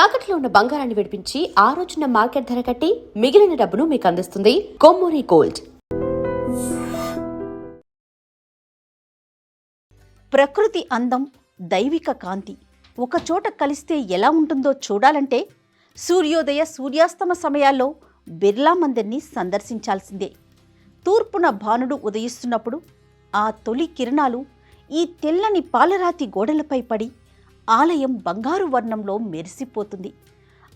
తాకట్లో ఉన్న బంగారాన్ని విడిపించి ఆ రోజున మార్కెట్ ధర కట్టి మిగిలిన డబ్బును మీకు అందిస్తుంది కొమ్మూరి గోల్డ్. ప్రకృతి అందం, దైవిక కాంతి ఒక చోట కలిస్తే ఎలా ఉంటుందో చూడాలంటే సూర్యోదయ సూర్యాస్తమ సమయాల్లో బిర్లా మందిర్ని సందర్శించాల్సిందే. తూర్పున భానుడు ఉదయిస్తున్నప్పుడు ఆ తొలి కిరణాలు ఈ తెల్లని పాలరాతి గోడలపై పడి ఆలయం బంగారు వర్ణంలో మెరిసిపోతుంది.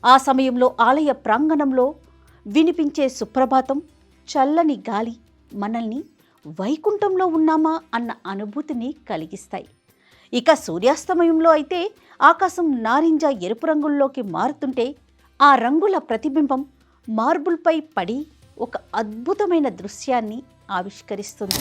ఆ సమయంలో ఆలయ ప్రాంగణంలో వినిపించే సుప్రభాతం, చల్లని గాలి మనల్ని వైకుంఠంలో ఉన్నామా అన్న అనుభూతిని కలిగిస్తాయి. ఇక సూర్యాస్తమయంలో అయితే ఆకాశం నారింజ ఎరుపు రంగుల్లోకి మారుతుంటే ఆ రంగుల ప్రతిబింబం మార్బుల్పై పడి ఒక అద్భుతమైన దృశ్యాన్ని ఆవిష్కరిస్తుంది.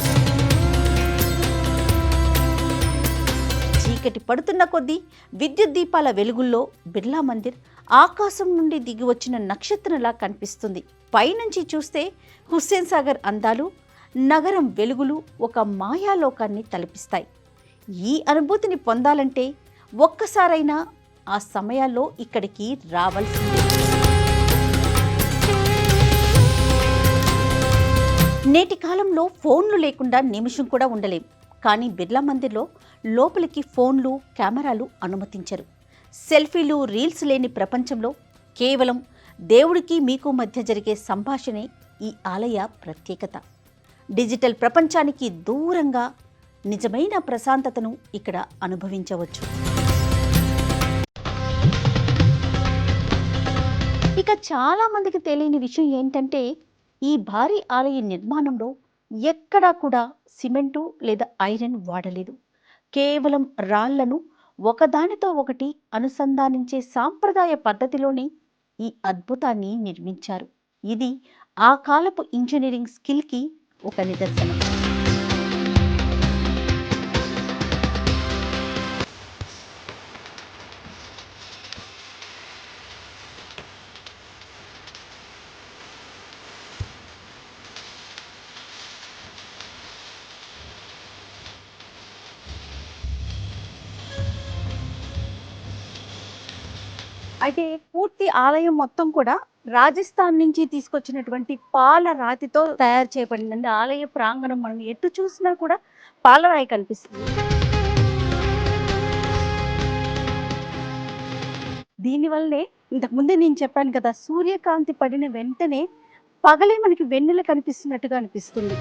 చీకటి పడుతున్న కొద్దీ విద్యుత్ దీపాల వెలుగుల్లో బిర్లా మందిర్ ఆకాశం నుండి దిగి వచ్చిన నక్షత్రంలా కనిపిస్తుంది. పైనుంచి చూస్తే హుస్సేన్ సాగర్ అందాలు, నగరం వెలుగులు ఒక మాయాలోకాన్ని తలపిస్తాయి. ఈ అనుభూతిని పొందాలంటే ఒక్కసారైనా ఆ సమయాల్లో ఇక్కడికి రావాల్సిందే. నేటి కాలంలో ఫోన్లు లేకుండా నిమిషం కూడా ఉండలేం. కానీ బిర్లా మందిర్లో లోపలికి ఫోన్లు, కెమెరాలు అనుమతించరు. సెల్ఫీలు, రీల్స్ లేని ప్రపంచంలో కేవలం దేవుడికి మీకు మధ్య జరిగే సంభాషణే ఈ ఆలయ ప్రత్యేకత. డిజిటల్ ప్రపంచానికి దూరంగా నిజమైన ప్రశాంతతను ఇక్కడ అనుభవించవచ్చు. ఇక చాలా మందికి తెలియని విషయం ఏంటంటే ఈ భారీ ఆలయ నిర్మాణంలో ఎక్కడా కూడా సిమెంటు లేదా ఐరన్ వాడలేదు. కేవలం రాళ్లను ఒకదానితో ఒకటి అనుసంధానించే సాంప్రదాయ పద్ధతిలోనే ఈ అద్భుతాన్ని నిర్మించారు. ఇది ఆ కాలపు ఇంజనీరింగ్ స్కిల్కి ఒక నిదర్శనం. అయితే పూర్తి ఆలయం మొత్తం కూడా రాజస్థాన్ నుంచి తీసుకొచ్చినటువంటి పాల రాతితో తయారు చేయబడిందండి. ఆలయ ప్రాంగణం మనం ఎటు చూసినా కూడా పాలరాయి కనిపిస్తుంది. దీనివల్లనే ఇంతకుముందే నేను చెప్పాను కదా, సూర్యకాంతి పడిన వెంటనే పగలే మనకి వెన్నెల కనిపిస్తున్నట్టుగా అనిపిస్తుంది.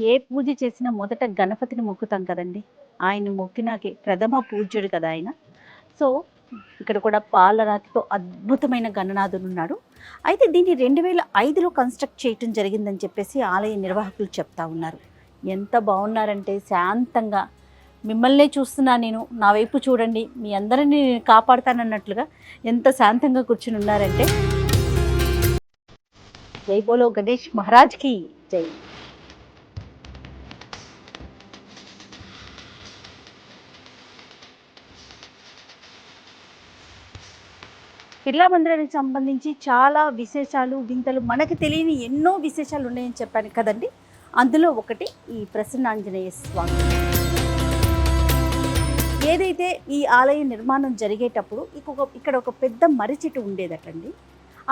ఏ పూజ చేసినా మొదట గణపతిని మొక్కుతాం కదండి. ఆయన మొక్కినాకే ప్రథమ పూజ్యుడు కదా ఆయన. సో ఇక్కడ కూడా పాలరాతితో అద్భుతమైన గణనాథుడు ఉన్నాడు. అయితే దీన్ని 2005లో కన్స్ట్రక్ట్ చేయటం జరిగిందని చెప్పేసి ఆలయ నిర్వాహకులు చెప్తా ఉన్నారు. ఎంత బాగున్నారంటే శాంతంగా మిమ్మల్నే చూస్తున్నా నేను, నా వైపు చూడండి, మీ అందరినీ నేను కాపాడుతానన్నట్లుగా ఎంత శాంతంగా కూర్చుని ఉన్నారంటే. జై బోలో గణేష్ మహారాజ్కి జై. బిర్లా మందిరానికి సంబంధించి చాలా విశేషాలు, వింతలు, మనకు తెలియని ఎన్నో విశేషాలు ఉన్నాయని చెప్పాను కదండి. అందులో ఒకటి ఈ ప్రసన్నాంజనేయ స్వామి. ఏదైతే ఈ ఆలయ నిర్మాణం జరిగేటప్పుడు ఇక్కడ ఒక పెద్ద మర్రి చెట్టు ఉండేదటండి.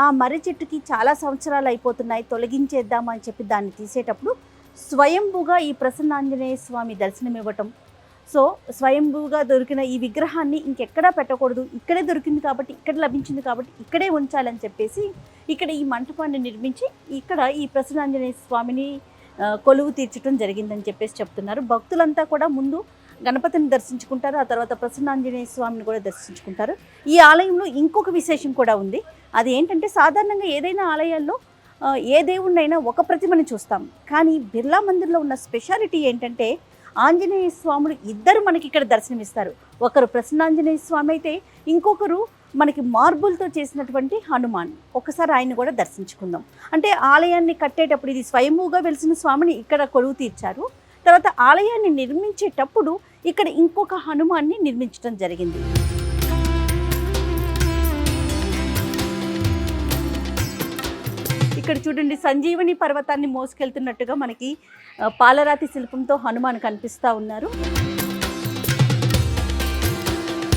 ఆ మర్రి చెట్టుకి చాలా సంవత్సరాలు అయిపోతున్నాయి, తొలగించేద్దామని చెప్పి దాన్ని తీసేటప్పుడు స్వయంభూగా ఈ ప్రసన్నాంజనేయ స్వామి దర్శనం ఇవ్వటం. సో స్వయంభూగా దొరికిన ఈ విగ్రహాన్ని ఇంకెక్కడా పెట్టకూడదు, ఇక్కడే దొరికింది కాబట్టి, ఇక్కడ లభించింది కాబట్టి ఇక్కడే ఉంచాలని చెప్పేసి ఇక్కడ ఈ మంటపాన్ని నిర్మించి ఇక్కడ ఈ ప్రసన్నాంజనేయ స్వామిని కొలువు తీర్చడం జరిగిందని చెప్పేసి చెప్తున్నారు. భక్తులంతా కూడా ముందు గణపతిని దర్శించుకుంటారు, ఆ తర్వాత ప్రసన్నాంజనేయ స్వామిని కూడా దర్శించుకుంటారు. ఈ ఆలయంలో ఇంకొక విశేషం కూడా ఉంది. అది ఏంటంటే సాధారణంగా ఏదైనా ఆలయాల్లో ఏ దేవుణ్ణైనా ఒక ప్రతిమని చూస్తాం. కానీ బిర్లా మందిర్లో ఉన్న స్పెషాలిటీ ఏంటంటే ఆంజనేయ స్వాములు ఇద్దరు మనకి ఇక్కడ దర్శనమిస్తారు. ఒకరు ప్రసన్నాంజనేయ స్వామి అయితే ఇంకొకరు మనకి మార్బుల్తో చేసినటువంటి హనుమాన్. ఒకసారి ఆయన కూడా దర్శించుకుందాం. అంటే ఆలయాన్ని కట్టేటప్పుడు ఇది స్వయంభూగా వెలిసిన స్వామిని ఇక్కడ కొలువు తీర్చారు. తర్వాత ఆలయాన్ని నిర్మించేటప్పుడు ఇక్కడ ఇంకొక హనుమాన్ని నిర్మించడం జరిగింది. ఇక్కడ చూడండి సంజీవని పర్వతాన్ని మోసుకెళ్తున్నట్టుగా మనకి పాలరాతి శిల్పంతో హనుమాన్ కనిపిస్తూ ఉన్నారు.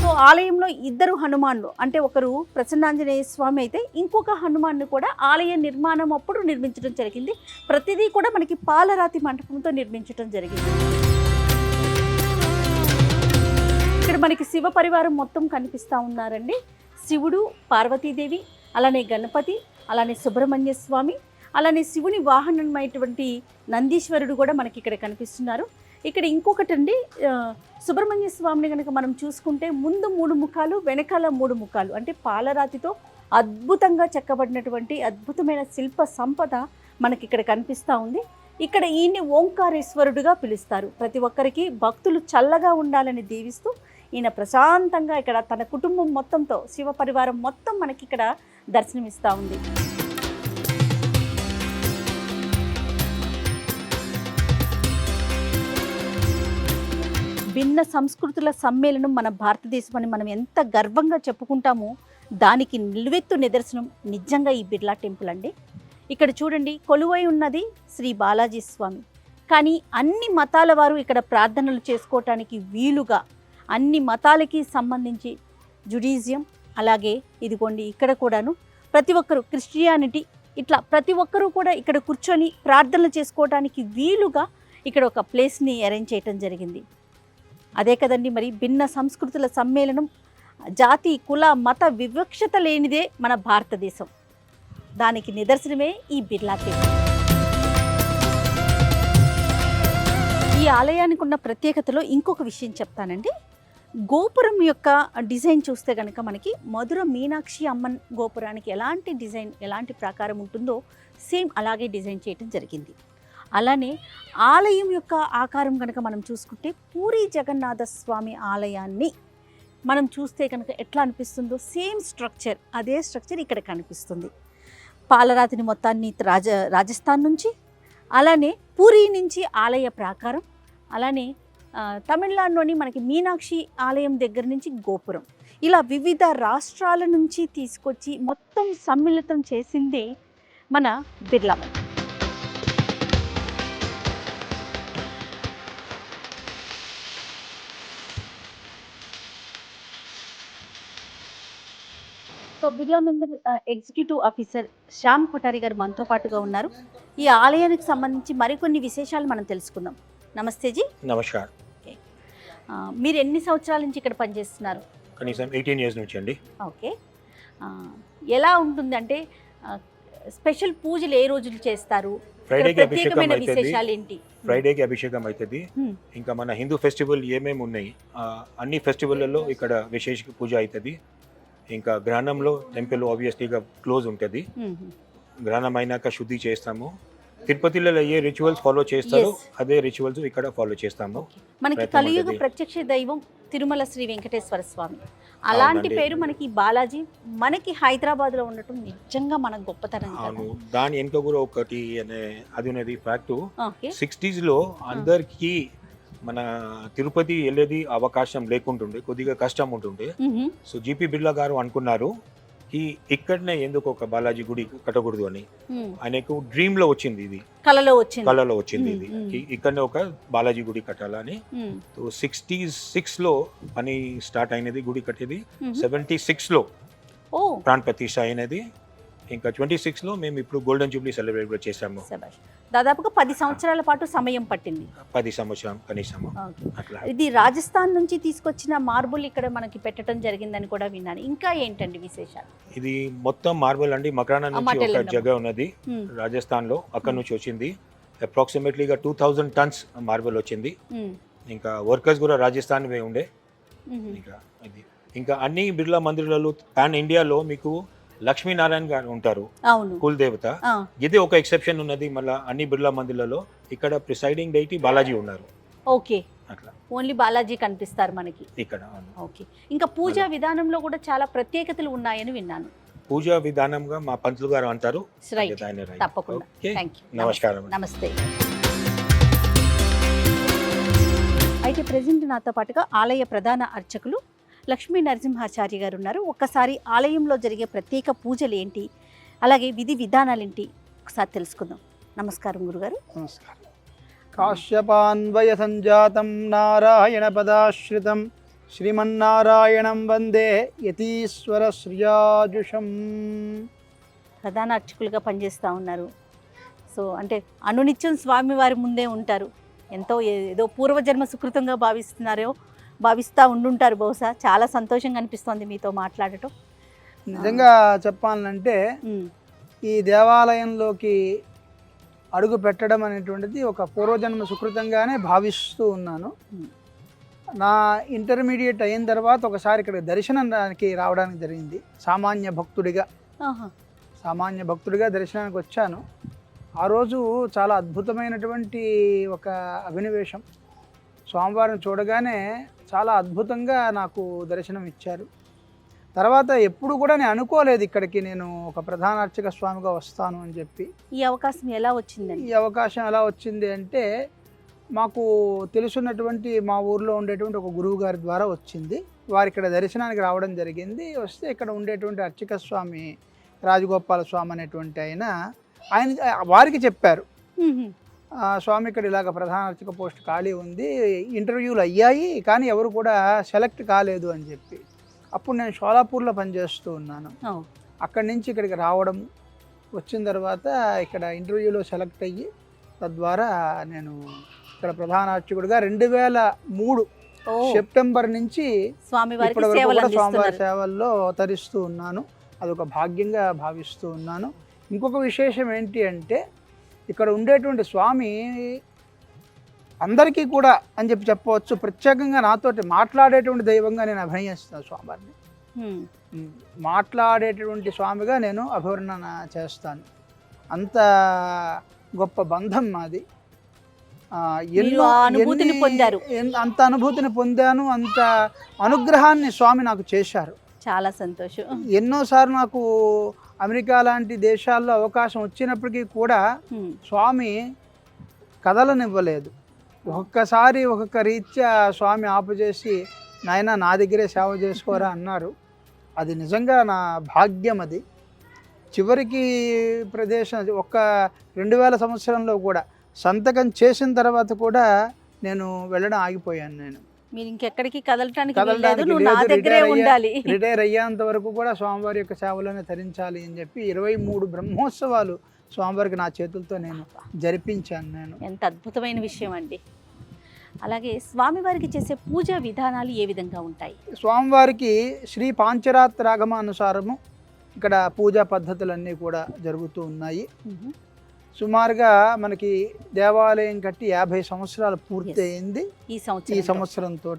సో ఆలయంలో ఇద్దరు హనుమాన్లు, అంటే ఒకరు ప్రసన్నాంజనేయ స్వామి అయితే ఇంకొక హనుమాన్ను కూడా ఆలయ నిర్మాణం అప్పుడు నిర్మించడం జరిగింది. ప్రతిదీ కూడా మనకి పాలరాతి మంటపంతో నిర్మించడం జరిగింది. ఇక్కడ మనకి శివ పరివారం మొత్తం కనిపిస్తూ ఉన్నారండి. శివుడు, పార్వతీదేవి, అలానే గణపతి, అలానే సుబ్రహ్మణ్య స్వామి, అలానే శివుని వాహనమైనటువంటి నందీశ్వరుడు కూడా మనకి ఇక్కడ కనిపిస్తున్నారు. ఇక్కడ ఇంకొకటి అండి, సుబ్రహ్మణ్య స్వామిని కనుక మనం చూసుకుంటే ముందు 3 ముఖాలు, వెనకాల 3 ముఖాలు, అంటే పాలరాతితో అద్భుతంగా చెక్కబడినటువంటి అద్భుతమైన శిల్ప సంపద మనకి ఇక్కడ కనిపిస్తూ ఉంది. ఇక్కడ ఈయన్ని ఓంకారేశ్వరుడుగా పిలుస్తారు. ప్రతి ఒక్కరికి భక్తులు చల్లగా ఉండాలని దీవిస్తూ ఈయన ప్రశాంతంగా ఇక్కడ తన కుటుంబం మొత్తంతో శివ పరివారం మొత్తం మనకి ఇక్కడ దర్శనమిస్తూ ఉంది. భిన్న సంస్కృతుల సమ్మేళనం మన భారతదేశం అని మనం ఎంత గర్వంగా చెప్పుకుంటామో దానికి నిలువెత్తు నిదర్శనం నిజంగా ఈ బిర్లా టెంపుల్ అండి. ఇక్కడ చూడండి, కొలువై ఉన్నది శ్రీ బాలాజీ స్వామి. కానీ అన్ని మతాల వారు ఇక్కడ ప్రార్థనలు చేసుకోవటానికి వీలుగా అన్ని మతాలకి సంబంధించి జుడిజియం, అలాగే ఇదిగోండి ఇక్కడ కూడాను ప్రతి ఒక్కరు క్రిస్టియానిటీ, ఇట్లా ప్రతి ఒక్కరూ కూడా ఇక్కడ కూర్చొని ప్రార్థనలు చేసుకోవటానికి వీలుగా ఇక్కడ ఒక ప్లేస్ని అరేంజ్ చేయటం జరిగింది. అదే కదండి మరి భిన్న సంస్కృతుల సమ్మేళనం, జాతి కుల మత వివక్షత లేనిదే మన భారతదేశం. దానికి నిదర్శనమే ఈ బిర్లా టెంపుల్. ఈ ఆలయానికి ఉన్న ప్రత్యేకతలో ఇంకొక విషయం చెప్తానండి. గోపురం యొక్క డిజైన్ చూస్తే కనుక మనకి మధుర మీనాక్షి అమ్మన్ గోపురానికి ఎలాంటి డిజైన్, ఎలాంటి ప్రాకారం ఉంటుందో సేమ్ అలాగే డిజైన్ చేయడం జరిగింది. అలానే ఆలయం యొక్క ఆకారం కనుక మనం చూసుకుంటే పూరి జగన్నాథ స్వామి ఆలయాన్ని మనం చూస్తే కనుక ఎట్లా అనిపిస్తుందో సేమ్ స్ట్రక్చర్, అదే స్ట్రక్చర్ ఇక్కడ కనిపిస్తుంది. పాలరాతిని మొత్తాన్ని రాజస్థాన్ నుంచి, అలానే పూరి నుంచి ఆలయ ప్రాకారం, అలానే తమిళనాడులోని మనకి మీనాక్షి ఆలయం దగ్గర నుంచి గోపురం, ఇలా వివిధ రాష్ట్రాల నుంచి తీసుకొచ్చి మొత్తం సమ్మిళితం చేసిందే మన Birla Mandir. So Birla Mandir executive officer Shyam Kothari గారు మనతో పాటుగా ఉన్నారు. ఈ ఆలయానికి సంబంధించి మరికొన్ని విశేషాలు మనం తెలుసుకుందాం. నమస్తే జీ. నమస్కారం. మీరు ఎన్ని సంవత్సరాల నుంచి ఇక్కడ పనిచేస్తున్నారు? కనీసం 18 ఇయర్స్ నుంచి అండి. ఓకే. ఎలా ఉంటుంది అంటే స్పెషల్ పూజలు ఏ రోజులు చేస్తారు? ఫ్రైడేకి అభిషేకం అవుతుంది. విశేషాలు ఏంటి? ఫ్రైడేకి అభిషేకం అవుతుంది. ఇంకా మన హిందూ ఫెస్టివల్ ఏమేమి ఉన్నాయి అన్ని ఫెస్టివల్లలో ఇక్కడ విశేష పూజ అవుతుంది. ఇంకా గ్రహణంలో టెంపుల్ ఆబ్వియస్లీగా క్లోజ్ ఉంటుంది. గ్రహణం అయినాక శుద్ధి చేస్తాము. తిరుపతిలో ఏ రిచువల్స్ ఫాలో చేస్తారో అదే రిచువల్స్ ఇక్కడ ఫాలో చేస్తాము. మనకి కలియుగ ప్రత్యక్ష దైవం తిరుమల శ్రీ వెంకటేశ్వర స్వామి, అలాంటి పేరు మనకి బాలాజీ మనకి హైదరాబాద్ లో ఉండటం నిజంగా మన గొప్పతనం. అవును, దాని వెనుక కూడా ఒకటి అది ఉన్నది ఫ్యాక్ట్. 60s లో అందరికి మన తిరుపతి వెళ్ళేది అవకాశం లేకుంటుండే, కొద్దిగా కష్టం ఉంటుండే. సో జీపీ బిర్లా గారు అనుకున్నారు ఇక్కడనే ఎందుకు ఒక బాలాజీ గుడి కట్టకూడదు అని. ఆయనకు డ్రీమ్ లో వచ్చింది, ఇది కలలో వచ్చింది ఇది ఇక్కడనే ఒక బాలాజీ గుడి కట్టాలని. 66 లో పని స్టార్ట్ అయినది, గుడి కట్టేది 76 లో ప్రాణ ప్రతిష్ఠ అయినది. ఇంకా 26 లో మేము ఇప్పుడు గోల్డెన్ జూబ్లీ సెలబ్రేట్ చేసాము. దాదాపుగా 10 సంవత్సరాల పాటు సమయం పట్టింది. 10 సంవత్సరం కనీసం. ఇది రాజస్థాన్ నుంచి తీసుకొచ్చిన మార్బుల్ ఇక్కడ మనకి పెట్టడం జరిగిందని కూడా విన్నాను. ఇంకా ఏంటండి విశేషాలు? ఇది మొత్తం మార్బుల్ అండి. మకరానా నుంచి ఒక జగ ఉన్నది రాజస్థాన్ లో, అక్కడ నుంచి వచ్చింది. అప్రాక్సిమేట్లీగా 2000 టన్స్ మార్బుల్ వచ్చింది. ఇంకా వర్కర్స్ కూడా రాజస్థాన్ ఉండే. ఇంకా అన్ని బిర్లా మందిరాలు పాన్ ఇండియాలో మీకు లక్ష్మీనారాయణ గారు ఉంటారు, కుల్ దేవత. ఇది ఒక ఎక్సెప్షన్ ఉన్నది. మళ్ళీ అన్ని బిర్లా మందిరాలలో ఇక్కడ ప్రిసైడింగ్ డైటీ బాలాజీ ఉన్నారు. ఓకే, అట్లా ఓన్లీ బాలాజీ కనిపిస్తారు మనకి ఇక్కడ. ఓకే. ఇంకా పూజా విధానంలో కూడా చాలా ప్రత్యేకతలు ఉన్నాయని విన్నాను. పూజా విధానంగా మా పంతులు గారు అంటారు. తప్పకుండా. నమస్కారం. నమస్తే. అయితే ప్రెజెంట్ నాతో పాటుగా ఆలయ ప్రధాన అర్చకులు లక్ష్మీ నరసింహాచార్య గారు ఉన్నారు. ఒక్కసారి ఆలయంలో జరిగే ప్రత్యేక పూజలు ఏంటి, అలాగే విధి విధానాలు ఏంటి, ఒకసారి తెలుసుకుందాం. నమస్కారం గురుగారు. నమస్కారం. కాశ్యపాన్వయ సంజాతం నారాయణ పదాశ్రితం శ్రీమన్నారాయణం వందే యతీశ్వర శ్రియాజుషం. ప్రధాన అర్చకులుగా పనిచేస్తూ ఉన్నారు. సో అంటే అనునిత్యం స్వామివారి ముందే ఉంటారు. ఎంతో ఏదో పూర్వజన్మ సుకృతంగా భావిస్తూ ఉండుంటారు బహుశా. చాలా సంతోషంగా అనిపిస్తోంది మీతో మాట్లాడటం. నిజంగా చెప్పాలంటే ఈ దేవాలయంలోకి అడుగు పెట్టడం అనేటువంటిది ఒక పూర్వజన్మ సుకృతంగానే భావిస్తూ ఉన్నాను. నా ఇంటర్మీడియట్ అయిన తర్వాత ఒకసారి ఇక్కడ దర్శనానికి రావడానికి జరిగింది. సామాన్య భక్తుడిగా దర్శనానికి వచ్చాను. ఆ రోజు చాలా అద్భుతమైనటువంటి ఒక అభినవేశం. స్వామివారిని చూడగానే చాలా అద్భుతంగా నాకు దర్శనం ఇచ్చారు. తర్వాత ఎప్పుడు కూడా నేను అనుకోలేదు ఇక్కడికి నేను ఒక ప్రధాన అర్చక స్వామిగా వస్తాను అని చెప్పి. ఈ అవకాశం ఎలా వచ్చిందండి? ఈ అవకాశం ఎలా వచ్చింది అంటే మాకు తెలుసున్నటువంటి మా ఊర్లో ఉండేటువంటి ఒక గురువు గారి ద్వారా వచ్చింది. వారు ఇక్కడ దర్శనానికి రావడం జరిగింది. వస్తే ఇక్కడ ఉండేటువంటి అర్చక స్వామి రాజగోపాల స్వామి అనేటువంటి ఆయన వారికి చెప్పారు, స్వామి ఇక్కడ ఇలాగ ప్రధాన అర్చక పోస్ట్ ఖాళీ ఉంది, ఇంటర్వ్యూలు అయ్యాయి కానీ ఎవరు కూడా సెలెక్ట్ కాలేదు అని చెప్పి. అప్పుడు నేను షోలాపూర్లో పనిచేస్తూ ఉన్నాను. అక్కడి నుంచి ఇక్కడికి రావడం, వచ్చిన తర్వాత ఇక్కడ ఇంటర్వ్యూలో సెలెక్ట్ అయ్యి తద్వారా నేను ఇక్కడ ప్రధాన అర్చకుడిగా 2003 సెప్టెంబర్ నుంచి ఇప్పటి వరకు కూడా స్వామివారి సేవల్లో తరిస్తూ ఉన్నాను. అదొక భాగ్యంగా భావిస్తూ ఉన్నాను. ఇంకొక విశేషం ఏంటి అంటే ఇక్కడ ఉండేటువంటి స్వామి అందరికీ కూడా అని చెప్పవచ్చు, ప్రత్యేకంగా నాతోటి మాట్లాడేటువంటి దైవంగా నేను అభినయిస్తాను. స్వామివారిని మాట్లాడేటువంటి స్వామిగా నేను అభివర్ణన చేస్తాను. అంత గొప్ప బంధం మాది. అంత అనుభూతిని పొందాను. అంత అనుగ్రహాన్ని స్వామి నాకు చేశారు. చాలా సంతోషం. ఎన్నోసార్లు నాకు అమెరికా లాంటి దేశాల్లో అవకాశం వచ్చినప్పటికీ కూడా స్వామి కదలనివ్వలేదు. ఒక్కొక్కసారి ఒక్కొక్క రీత్యా స్వామి ఆపుచేసి నాయన నా దగ్గరే సేవ చేసుకోరా అన్నారు. అది నిజంగా నా భాగ్యం. అది చివరికి ప్రదేశం ఒక్క 2000 సంవత్సరంలో కూడా సంతకం చేసిన తర్వాత కూడా నేను వెళ్ళడం ఆగిపోయాను. మీరు ఇంకెక్కడికి కదలటానికి రిటైర్ అయ్యేంత వరకు కూడా స్వామివారి యొక్క సేవలోనే తరించాలి అని చెప్పి 23 బ్రహ్మోత్సవాలు స్వామివారికి నా చేతులతో నేను జరిపించాను. నేను ఎంత అద్భుతమైన విషయం అండి. అలాగే స్వామివారికి చేసే పూజా విధానాలు ఏ విధంగా ఉంటాయి? స్వామివారికి శ్రీ పాంచరాత్రాగమ అనుసారము ఇక్కడ పూజా పద్ధతులన్నీ కూడా జరుగుతూ ఉన్నాయి. సుమారుగా మనకి దేవాలయం కట్టి 50 సంవత్సరాలు పూర్తి అయింది ఈ సంవత్సరంతో.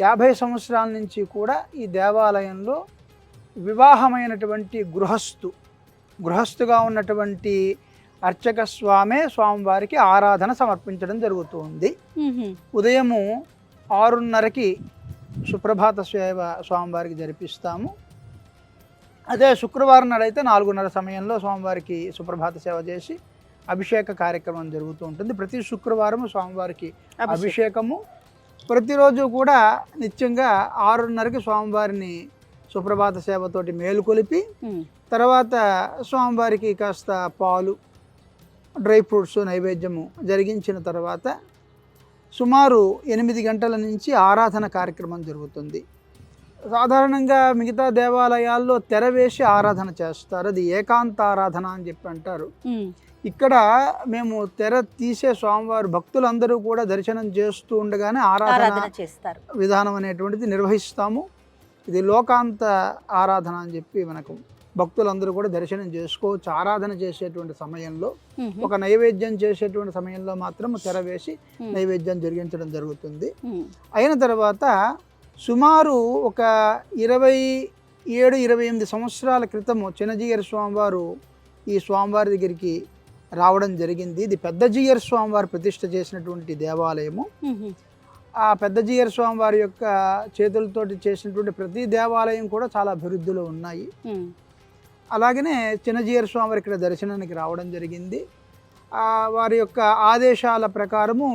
50 సంవత్సరాల నుంచి కూడా ఈ దేవాలయంలో వివాహమైనటువంటి గృహస్థుగా ఉన్నటువంటి అర్చక స్వామే స్వామివారికి ఆరాధన సమర్పించడం జరుగుతుంది. ఉదయము 6:30కి సుప్రభాత సేవ స్వామివారికి జరిపిస్తాము. అదే శుక్రవారం నాడైతే 4:30 సమయంలో స్వామివారికి సుప్రభాత సేవ చేసి అభిషేక కార్యక్రమం జరుగుతూ ఉంటుంది. ప్రతి శుక్రవారము స్వామివారికి అభిషేకము. ప్రతిరోజు కూడా నిత్యంగా 6:30కి స్వామివారిని సుప్రభాత సేవతోటి మేలుకొలిపి తర్వాత స్వామివారికి కాస్త పాలు, డ్రై ఫ్రూట్స్ నైవేద్యము జరిగించిన తర్వాత సుమారు 8 గంటల నుంచి ఆరాధన కార్యక్రమం జరుగుతుంది. సాధారణంగా మిగతా దేవాలయాల్లో తెర వేసి ఆరాధన చేస్తారు, అది ఏకాంత ఆరాధన అని చెప్పి అంటారు. ఇక్కడ మేము తెర తీసే స్వామివారి భక్తులందరూ కూడా దర్శనం చేస్తూ ఉండగానే ఆరాధన చేస్తారు విధానం అనేటువంటిది నిర్వహిస్తాము. ఇది లోకాంత ఆరాధన అని చెప్పి మనకు భక్తులందరూ కూడా దర్శనం చేసుకోవచ్చు. ఆరాధన చేసేటువంటి సమయంలో ఒక నైవేద్యం చేసేటువంటి సమయంలో మాత్రం తెర వేసి నైవేద్యం జరిగించడం జరుగుతుంది. అయిన తర్వాత సుమారు ఒక 27-28 సంవత్సరాల క్రితము చిన్నజీయర్ స్వామివారు ఈ స్వామివారి దగ్గరికి రావడం జరిగింది. ఇది పెద్దజీయర్ స్వామివారు ప్రతిష్ఠ చేసినటువంటి దేవాలయము. ఆ పెద్దజీయర్ స్వామివారి యొక్క చేతులతోటి చేసినటువంటి ప్రతి దేవాలయం కూడా చాలా అభివృద్ధిలో ఉన్నాయి. అలాగనే చిన్నజీయర్ స్వామివారి ఇక్కడ దర్శనానికి రావడం జరిగింది. వారి యొక్క ఆదేశాల ప్రకారము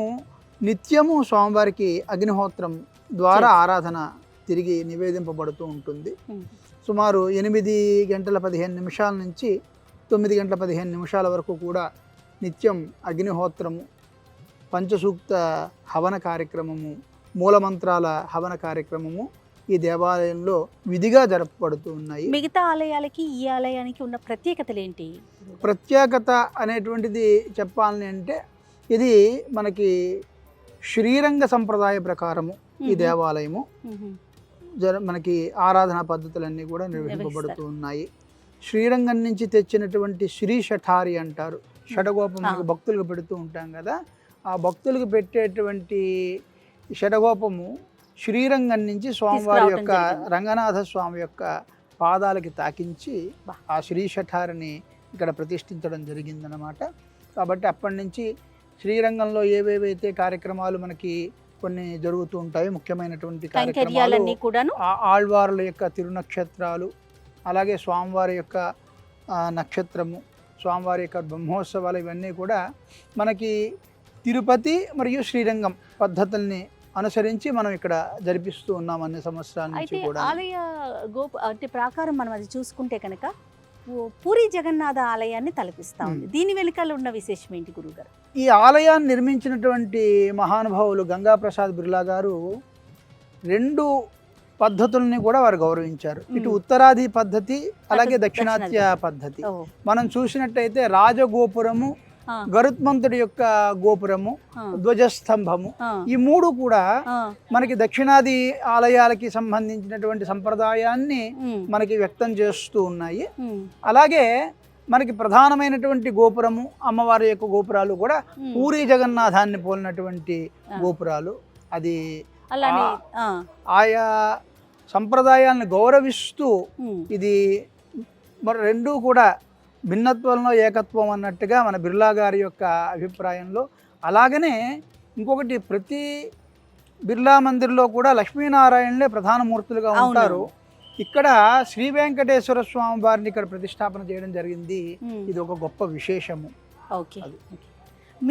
నిత్యము స్వామివారికి అగ్నిహోత్రం ద్వారా ఆరాధన తిరిగి నివేదింపబడుతూ ఉంటుంది. సుమారు 8:15 నుంచి 9 గంటల 15 నిమిషాల వరకు కూడా నిత్యం అగ్నిహోత్రము, పంచసూక్త హవన కార్యక్రమము, మూలమంత్రాల హవన కార్యక్రమము ఈ దేవాలయంలో విధిగా జరపబడుతూ ఉన్నాయి. మిగతా ఆలయాలకి ఈ ఆలయానికి ఉన్న ప్రత్యేకతలు ఏంటి? ప్రత్యేకత అనేటువంటిది చెప్పాలని అంటే ఇది మనకి శ్రీరంగ సంప్రదాయ ప్రకారము ఈ దేవాలయము మనకి ఆరాధనా పద్ధతులన్నీ కూడా నిర్వహింపబడుతూ ఉన్నాయి. శ్రీరంగం నుంచి తెచ్చినటువంటి శ్రీ షఠారి అంటారు, షడగోపం భక్తులకు పెడుతూ ఉంటాం కదా, ఆ భక్తులకు పెట్టేటువంటి షడగోపము శ్రీరంగం నుంచి స్వామివారి యొక్క రంగనాథ స్వామి యొక్క పాదాలకి తాకించి ఆ శ్రీ షఠారిని ఇక్కడ ప్రతిష్ఠించడం జరిగిందనమాట. కాబట్టి అప్పటి నుంచి శ్రీరంగంలో ఏవేవైతే కార్యక్రమాలు మనకి కొన్ని జరుగుతూ ఉంటాయి, ముఖ్యమైనటువంటి కార్యక్రమాలు, ఆళ్వారుల యొక్క తిరునక్షత్రాలు, అలాగే స్వామివారి యొక్క నక్షత్రము, స్వామివారి యొక్క బ్రహ్మోత్సవాలు, ఇవన్నీ కూడా మనకి తిరుపతి మరియు శ్రీరంగం పద్ధతుల్ని అనుసరించి మనం ఇక్కడ జరిపిస్తూ ఉన్నాం అన్ని సంవత్సరాల నుంచి కూడా. ఆలయ అంటే ప్రాకారం మనం అది చూసుకుంటే కనుక పూరి జగన్నాథ ఆలయాన్ని తలపిస్తా ఉంది. దీని వెనుకాల ఉన్న విశేషం ఏంటి గురుగారు? ఈ ఆలయాన్ని నిర్మించినటువంటి మహానుభావులు గంగాప్రసాద్ బిర్లా గారు 2 పద్ధతుల్ని కూడా వారు గౌరవించారు. ఇటు ఉత్తరాది పద్ధతి, అలాగే దక్షిణాత్య పద్ధతి. మనం చూసినట్టయితే రాజగోపురము, గరుత్మంతుడి యొక్క గోపురము, ధ్వజస్తంభము, ఈ 3 కూడా మనకి దక్షిణాది ఆలయాలకి సంబంధించినటువంటి సంప్రదాయాన్ని మనకి వ్యక్తం చేస్తూ ఉన్నాయి. అలాగే మనకి ప్రధానమైనటువంటి గోపురము, అమ్మవారి యొక్క గోపురాలు కూడా పూరి జగన్నాథాన్ని పోలినటువంటి గోపురాలు. అది ఆయా సంప్రదాయాలను గౌరవిస్తూ ఇది మరి 2 కూడా భిన్నత్వంలో ఏకత్వం అన్నట్టుగా మన బిర్లా గారి యొక్క అభిప్రాయంలో. అలాగనే ఇంకొకటి, ప్రతి బిర్లా మందిర్లో కూడా లక్ష్మీనారాయణలే ప్రధాన మూర్తులుగా ఉంటారు. ఇక్కడ శ్రీ వెంకటేశ్వర స్వామి వారిని ఇక్కడ ప్రతిష్టాపన చేయడం జరిగింది. ఇది ఒక గొప్ప విశేషము. ఓకే,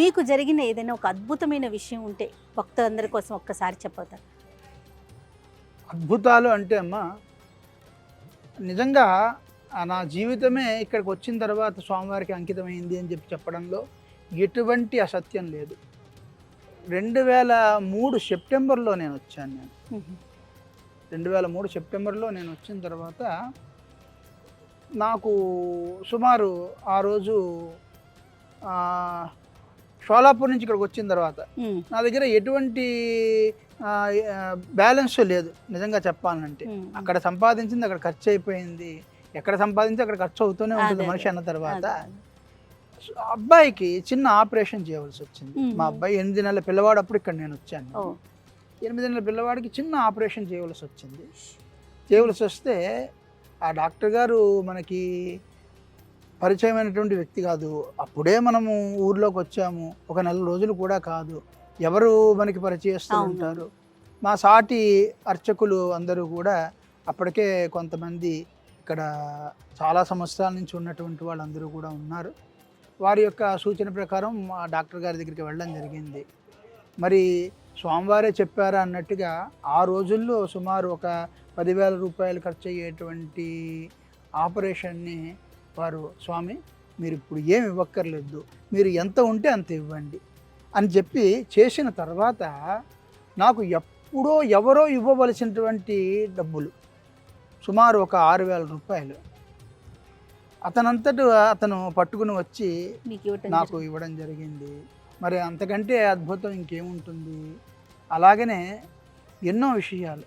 మీకు జరిగిన ఏదైనా ఒక అద్భుతమైన విషయం ఉంటే భక్తులందరి కోసం ఒక్కసారి చెప్పవుతారు? అద్భుతాలు అంటే అమ్మా, నిజంగా నా జీవితమే ఇక్కడికి వచ్చిన తర్వాత స్వామివారికి అంకితమైంది అని చెప్పడంలో ఎటువంటి అసత్యం లేదు. 2003 సెప్టెంబర్లో నేను వచ్చాను. 2003 సెప్టెంబర్లో నేను వచ్చిన తర్వాత నాకు సుమారు ఆ రోజు షోలాపూర్ నుంచి ఇక్కడికి వచ్చిన తర్వాత నా దగ్గర ఎటువంటి బ్యాలెన్స్ లేదు నిజంగా చెప్పాలంటే. అక్కడ సంపాదించింది అక్కడ ఖర్చు అయిపోయింది, ఎక్కడ సంపాదించి అక్కడ ఖర్చు అవుతూనే ఉంటుంది మనిషి అన్న తర్వాత. అబ్బాయికి చిన్న ఆపరేషన్ చేయవలసి వచ్చింది. మా అబ్బాయి 8 నెలల పిల్లవాడు, అప్పుడు ఇక్కడ నేను వచ్చాను. 8 నెలల పిల్లవాడికి చిన్న ఆపరేషన్ చేయవలసి వచ్చింది. చేయవలసి వస్తే ఆ డాక్టర్ గారు మనకి పరిచయమైనటువంటి వ్యక్తి కాదు. అప్పుడే మనము ఊర్లోకి వచ్చాము, ఒక 4 రోజులు కూడా కాదు. ఎవరు మనకి పరిచయస్తూ ఉంటారు? మా సాటి అర్చకులు అందరూ కూడా అప్పటికే కొంతమంది ఇక్కడ చాలా సంవత్సరాల నుంచి ఉన్నటువంటి వాళ్ళందరూ కూడా ఉన్నారు. వారి యొక్క సూచన ప్రకారం ఆ డాక్టర్ గారి దగ్గరికి వెళ్ళడం జరిగింది. మరి స్వామివారే చెప్పారా అన్నట్టుగా ఆ రోజుల్లో సుమారు ఒక 10,000 రూపాయలు ఖర్చు అయ్యేటువంటి ఆపరేషన్ని వారు, స్వామి మీరు ఇప్పుడు ఏమి ఇవ్వక్కర్లేదు, మీరు ఎంత ఉంటే అంత ఇవ్వండి అని చెప్పి చేసిన తర్వాత నాకు ఎప్పుడో ఎవరో ఇవ్వవలసినటువంటి డబ్బులు సుమారు ఒక 6,000 రూపాయలు అతను పట్టుకుని వచ్చి నాకు ఇవ్వడం జరిగింది. మరి అంతకంటే అద్భుతం ఇంకేముంటుంది? అలాగనే ఎన్నో విషయాలు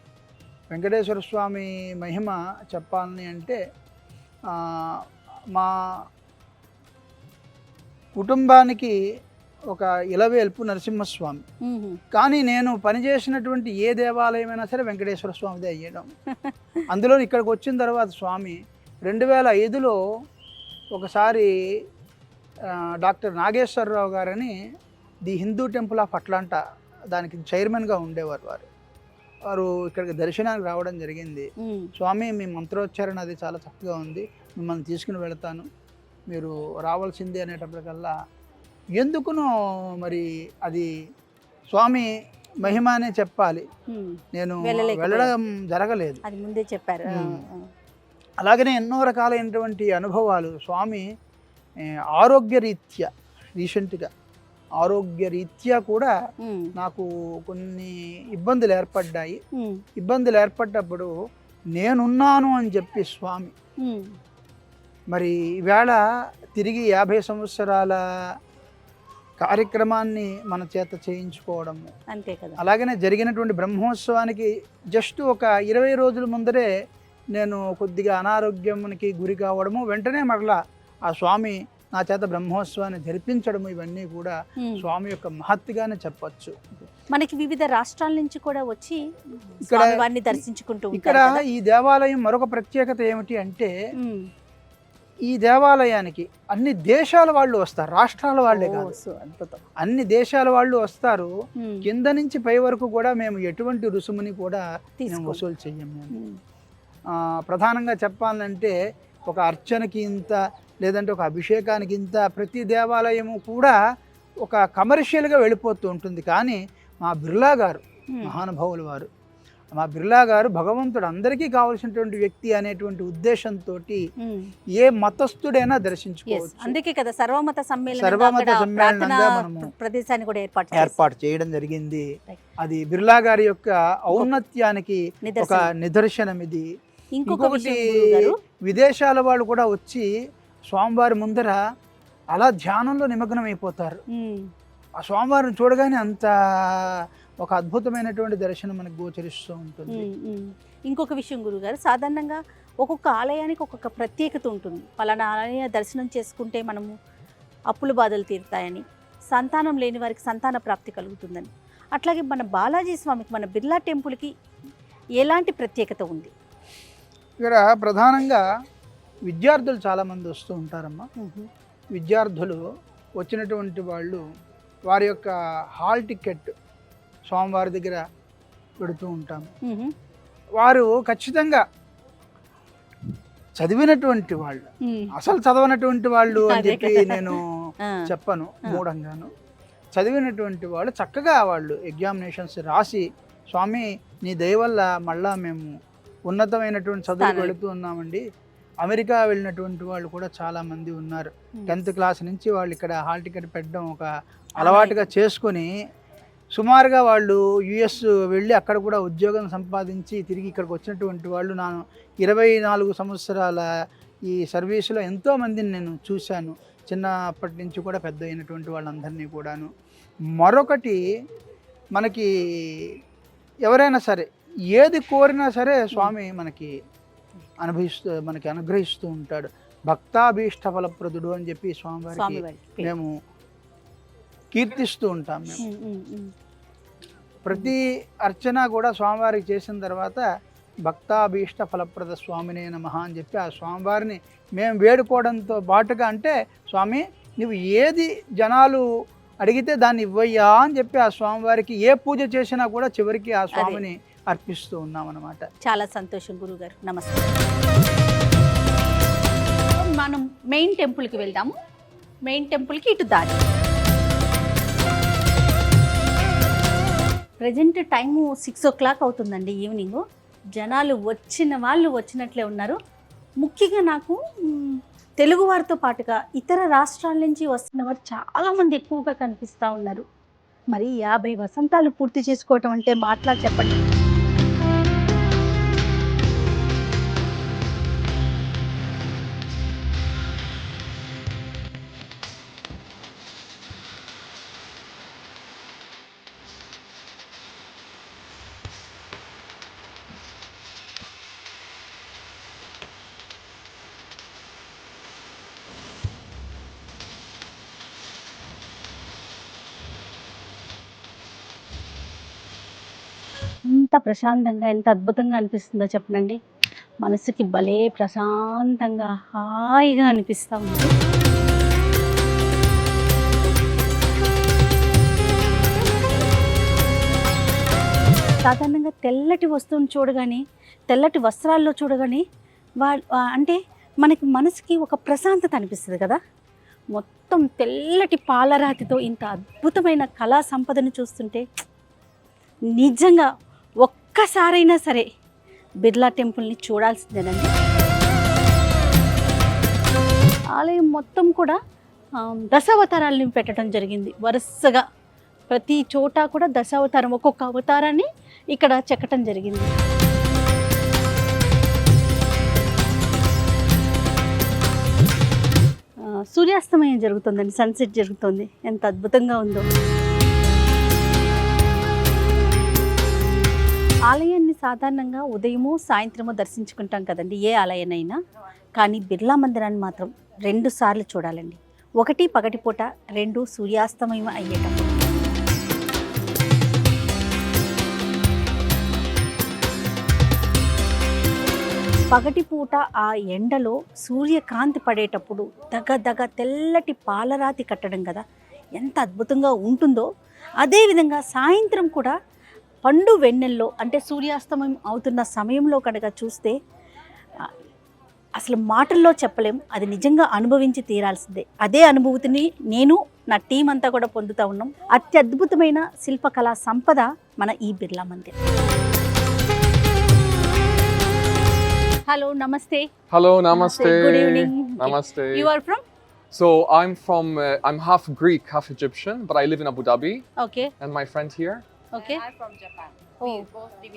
వెంకటేశ్వర స్వామి మహిమ చెప్పాలని అంటే, మా కుటుంబానికి ఒక ఇలవేల్పు నరసింహస్వామి, కానీ నేను పనిచేసినటువంటి ఏ దేవాలయమైనా సరే వెంకటేశ్వర స్వామిదే అయ్యడం. అందులో ఇక్కడికి వచ్చిన తర్వాత స్వామి 2005లో ఒకసారి డాక్టర్ నాగేశ్వరరావు గారని the Hindu temple of Atlanta దానికి చైర్మన్గా ఉండేవారు. వారు ఇక్కడికి దర్శనానికి రావడం జరిగింది. స్వామి మీ మంత్రోచ్చారణ అది చాలా చక్కగా ఉంది, మిమ్మల్ని తీసుకుని వెళతాను, మీరు రావాల్సిందే అనేటప్పటికల్లా ఎందుకునో మరి అది స్వామి మహిమానే చెప్పాలి, నేను వెళ్ళడం జరగలేదు. అది ముందే చెప్పారు. అలాగనే ఎన్నో రకాలైనటువంటి అనుభవాలు స్వామి ఆరోగ్యరీత్యా రీసెంట్గా ఆరోగ్యరీత్యా కూడా నాకు కొన్ని ఇబ్బందులు ఏర్పడ్డాయి. ఇబ్బందులు ఏర్పడ్డప్పుడు నేనున్నాను అని చెప్పి స్వామి మరి ఈవేళ తిరిగి 50 సంవత్సరాల కార్యక్రమాన్ని మన చేత చేయించుకోవడము అంతే కదా. అలాగనే జరిగినటువంటి బ్రహ్మోత్సవానికి జస్ట్ ఒక 20 రోజుల ముందరే నేను కొద్దిగా అనారోగ్యానికి గురి కావడము, వెంటనే మరలా ఆ స్వామి నా చేత బ్రహ్మోత్సవాన్ని జరిపించడము, ఇవన్నీ కూడా స్వామి యొక్క మహత్తుగానే చెప్పచ్చు. మనకి వివిధ రాష్ట్రాల నుంచి కూడా వచ్చి ఇక్కడ వారిని దర్శించుకుంటూ ఇక్కడ ఈ దేవాలయం మరొక ప్రత్యేకత ఏమిటి అంటే ఈ దేవాలయానికి అన్ని దేశాల వాళ్ళు వస్తారు, రాష్ట్రాల వాళ్ళే కాదు, అన్ని దేశాల వాళ్ళు వస్తారు. కింద నుంచి పై వరకు కూడా మేము ఎటువంటి రుసుముని కూడా మేము వసూలు చెయ్యము. ప్రధానంగా చెప్పాలంటే ఒక అర్చనకి ఇంత, లేదంటే ఒక అభిషేకానికి ఇంత, ప్రతి దేవాలయము కూడా ఒక కమర్షియల్గా వెళ్ళిపోతూ ఉంటుంది. కానీ మా బిర్లా గారు మహానుభావులు వారు, మా బిర్లా గారు భగవంతుడు అందరికీ కావాల్సినటువంటి వ్యక్తి అనేటువంటి ఉద్దేశంతో ఏ మతస్థుడైనా దర్శించుకోవచ్చు. అందుకే కదా సర్వమత సమ్మేళనంగా మనము ప్రదేశాన్ని కూడా ఏర్పాటు చేయడం జరిగింది. అది బిర్లా గారి యొక్క ఔన్నత్యానికి ఒక నిదర్శనం ఇది. ఇంకొకటి విదేశాల వాళ్ళు కూడా వచ్చి స్వామివారి ముందర అలా ధ్యానంలో నిమగ్నం అయిపోతారు. ఆ స్వామివారిని చూడగానే అంత ఒక అద్భుతమైనటువంటి దర్శనం మనకు గోచరిస్తూ ఉంటుంది. ఇంకొక విషయం గురుగారు, సాధారణంగా ఒక్కొక్క ఆలయానికి ఒక్కొక్క ప్రత్యేకత ఉంటుంది. పలానా ఆలయ దర్శనం చేసుకుంటే మనము అప్పుల బాధలు తీరుతాయని, సంతానం లేని వారికి సంతాన ప్రాప్తి కలుగుతుందని. అట్లాగే మన బాలాజీ స్వామికి, మన బిర్లా టెంపుల్కి ఎలాంటి ప్రత్యేకత ఉంది? ఇక్కడ ప్రధానంగా విద్యార్థులు చాలామంది వస్తూ ఉంటారమ్మా. విద్యార్థులు వచ్చినటువంటి వాళ్ళు వారి యొక్క హాల్ టికెట్ స్వామివారి దగ్గర పెడుతూ ఉంటాము. వారు ఖచ్చితంగా చదివినటువంటి వాళ్ళు, అసలు చదవనటువంటి వాళ్ళు అని చెప్పి నేను చెప్పను, మూఢంగాను. చదివినటువంటి వాళ్ళు చక్కగా వాళ్ళు ఎగ్జామినేషన్స్ రాసి, స్వామి నీ దయ వల్ల మళ్ళా మేము ఉన్నతమైనటువంటి చదువులు వెళుతూ ఉన్నామండి. అమెరికా వెళ్ళినటువంటి వాళ్ళు కూడా చాలామంది ఉన్నారు. 10th క్లాస్ నుంచి వాళ్ళు ఇక్కడ హాల్ టికెట్ పెట్టడం ఒక అలవాటుగా చేసుకొని సుమారుగా వాళ్ళు యుఎస్ వెళ్ళి అక్కడ కూడా ఉద్యోగం సంపాదించి తిరిగి ఇక్కడికి వచ్చినటువంటి వాళ్ళు, నా 24 సంవత్సరాల ఈ సర్వీసులో ఎంతోమందిని నేను చూశాను, చిన్నప్పటి నుంచి కూడా పెద్ద అయినటువంటి వాళ్ళందరినీ కూడాను. మరొకటి, మనకి ఎవరైనా సరే ఏది కోరినా సరే స్వామి మనకి అనుగ్రహిస్తూ ఉంటాడు. భక్తాభీష్ట ఫలప్రదుడు అని చెప్పి స్వామివారికి మేము కీర్తిస్తూ ఉంటాం. మేము ప్రతి అర్చన కూడా స్వామివారికి చేసిన తర్వాత భక్తాభీష్ట ఫలప్రద స్వామినే నమః అని చెప్పి ఆ స్వామివారిని మేము వేడుకోవడంతో పాటుగా, అంటే స్వామి నువ్వు ఏది జనాలు అడిగితే దాన్ని ఇవ్వయ్యా అని చెప్పి ఆ స్వామివారికి ఏ పూజ చేసినా కూడా చివరికి ఆ స్వామిని అర్పిస్తూ ఉన్నాం అన్నమాట. చాలా సంతోషం గురుగారు, నమస్తే. మనం మెయిన్ టెంపుల్కి వెళ్దాము. మెయిన్ టెంపుల్కి ఇటు దారి. ప్రజెంట్ టైము 6 o'clock అవుతుందండి, ఈవినింగ్. జనాలు వచ్చిన వాళ్ళు వచ్చినట్లే ఉన్నారు. ముఖ్యంగా నాకు తెలుగు వారితో పాటుగా ఇతర రాష్ట్రాల నుంచి వస్తున్న వారు చాలామంది ఎక్కువగా కనిపిస్తూ ఉన్నారు. మరి 50 వసంతాలు పూర్తి చేసుకోవటం అంటే మాటలా చెప్పండి. ఎంత ప్రశాంతంగా, ఎంత అద్భుతంగా అనిపిస్తుందో చెప్పండి. మనసుకి భలే ప్రశాంతంగా హాయిగా అనిపిస్తూ ఉంది. సాధారణంగా తెల్లటి వస్తువుని చూడగానే, తెల్లటి వస్త్రాల్లో చూడగానే అంటే మనకి మనసుకి ఒక ప్రశాంతత అనిపిస్తుంది కదా. మొత్తం తెల్లటి పాలరాతితో ఇంత అద్భుతమైన కళా సంపదను చూస్తుంటే నిజంగా ఒక్కసారైనా సరే బిర్లా టెంపుల్ని చూడాల్సిందేనండి. ఆలయం మొత్తం కూడా దశావతారాలను పెట్టడం జరిగింది. వరుసగా ప్రతి చోట కూడా దశావతారం, ఒక్కొక్క అవతారాన్ని ఇక్కడ చెక్కటం జరిగింది. సూర్యాస్తమయం జరుగుతుందండి, సన్సెట్ జరుగుతుంది. ఎంత అద్భుతంగా ఉందో. ఆలయాన్ని సాధారణంగా ఉదయము సాయంత్రము దర్శించుకుంటాం కదండి, ఏ ఆలయానైనా. కానీ బిర్లా మందిరాన్ని మాత్రం 2 సార్లు చూడాలండి. 1 పగటిపూట, 2 సూర్యాస్తమయం అయ్యేటప్పుడు. పగటిపూట ఆ ఎండలో సూర్యకాంతి పడేటప్పుడు దగ తెల్లటి పాలరాతి కట్టడం కదా, ఎంత అద్భుతంగా ఉంటుందో. అదేవిధంగా సాయంత్రం కూడా పండు వెన్నెల్లో, అంటే సూర్యాస్తమయం అవుతున్న సమయంలో కనుక చూస్తే అసలు మాటల్లో చెప్పలేం. అది నిజంగా అనుభవించి తీరాల్సిందే. అదే అనుభూతిని నేను, నా టీం అంతా కూడా పొందుతూ ఉన్నాం. అత్యద్భుతమైన శిల్పకళా సంపద మన ఈ Birla Mandir. Hello, namaste. Hello, namaste. Good evening. Namaste. You are from? So I'm half Greek, half Egyptian, but I live in Abu Dhabi. Okay. And my friend here, Okay. I'm from Japan. Oh.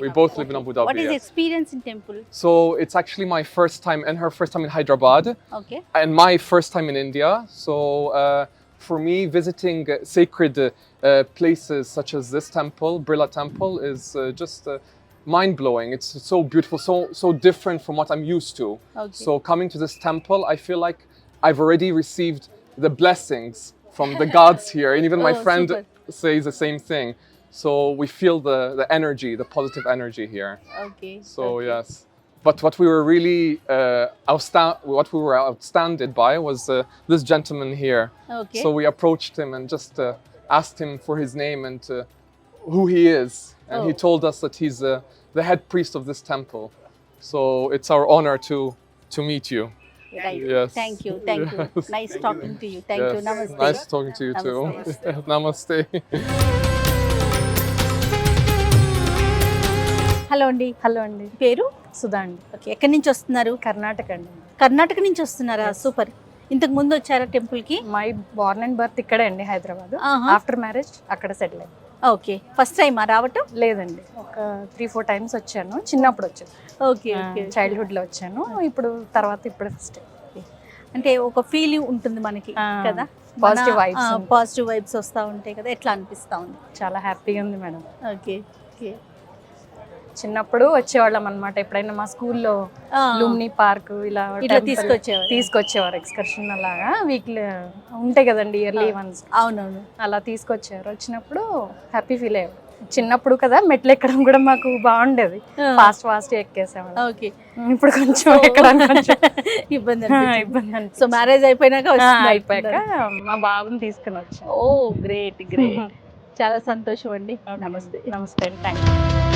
we both live in Abu Dhabi. What is the yes. experience in temple? So it's actually my first time and her first time in Hyderabad, Okay. and my first time in India. So for me, visiting sacred places such as this temple, Birla Temple, is just mind-blowing. It's so beautiful, so different from what I'm used to. Okay. So coming to this temple, I feel like I've already received the blessings from the gods here, and even my Oh, friend super. says the same thing. So we feel the energy, the positive energy here. Okay. So okay. yes, but what we were really outstanded by was this gentleman here. Okay. So we approached him and just asked him for his name and who he is, and he Oh. told us that he's the head priest of this temple. So it's our honor to meet you. Right. Yes. Thank you. Thank you. Yes. Nice talking to you. Thank Yes. you. Namaste. Nice talking to you too. Namaste. Hello అండి. Hello అండి, పేరు? సుధా అండి. Okay. ఎక్కడి నుంచి వస్తున్నారు? కర్ణాటక అండి. కర్ణాటక నుంచి వస్తున్నారా? సూపర్. ఇంతకు ముందు వచ్చారా టెంపుల్ కి? మై బోర్న్ అండ్ బర్త్ ఇక్కడే అండి, హైదరాబాద్. ఆహా. ఆఫ్టర్ మ్యారేజ్ అక్కడ సెటిల్ అయ్యి. ఓకే. ఫస్ట్ టైమా రావటం? లేదండి, ఒక 3-4 టైమ్స్ వచ్చాను. చిన్నప్పుడు వచ్చాను, ఓకే. ఓకే. చైల్డ్హుడ్ లో వచ్చాను. ఇప్పుడు ఫస్ట్ అంటే ఒక ఫీలింగ్ ఉంటుంది మనకి కదా, పాజిటివ్ వైబ్స్, పాజిటివ్ వైబ్స్ వస్తూ ఉంటాయి కదా, ఎట్లా అనిపిస్తూ ఉంది? చాలా హ్యాపీగా ఉంది మేడం. ఓకే. ఓకే. చిన్నప్పుడు వచ్చేవాళ్ళం అనమాట. ఎప్పుడైనా మా స్కూల్లో లూమ్ని పార్క్ ఇలా ఇట్లా temple తీసుకొచ్చేవారు ఎక్స్కర్షన్ అలాగా. వీక్లీ ఉంటాయి కదండి, ఇయర్లీ వన్స్. అవునవును. అలా తీసుకొచ్చారు. వచ్చినప్పుడు హ్యాపీ ఫీల్ అయ్యారు. చిన్నప్పుడు కదా మెట్లు ఎక్కడం కూడా మాకు బాగుండేది, ఫాస్ట్ ఎక్కేసాము. ఓకే. ఇప్పుడు కొంచెం ఎక్కడానికి కొంచెం ఇబ్బంది ఇబ్బంది. సో మ్యారేజ్ అయిపోయినాక అయిపోయాక మా బాబుని తీసుకుని వచ్చాను. ఓ గ్రేట్ గ్రేట్. చాలా సంతోషం అండి. నమస్తే. నమస్తే అండి, థ్యాంక్ యూ.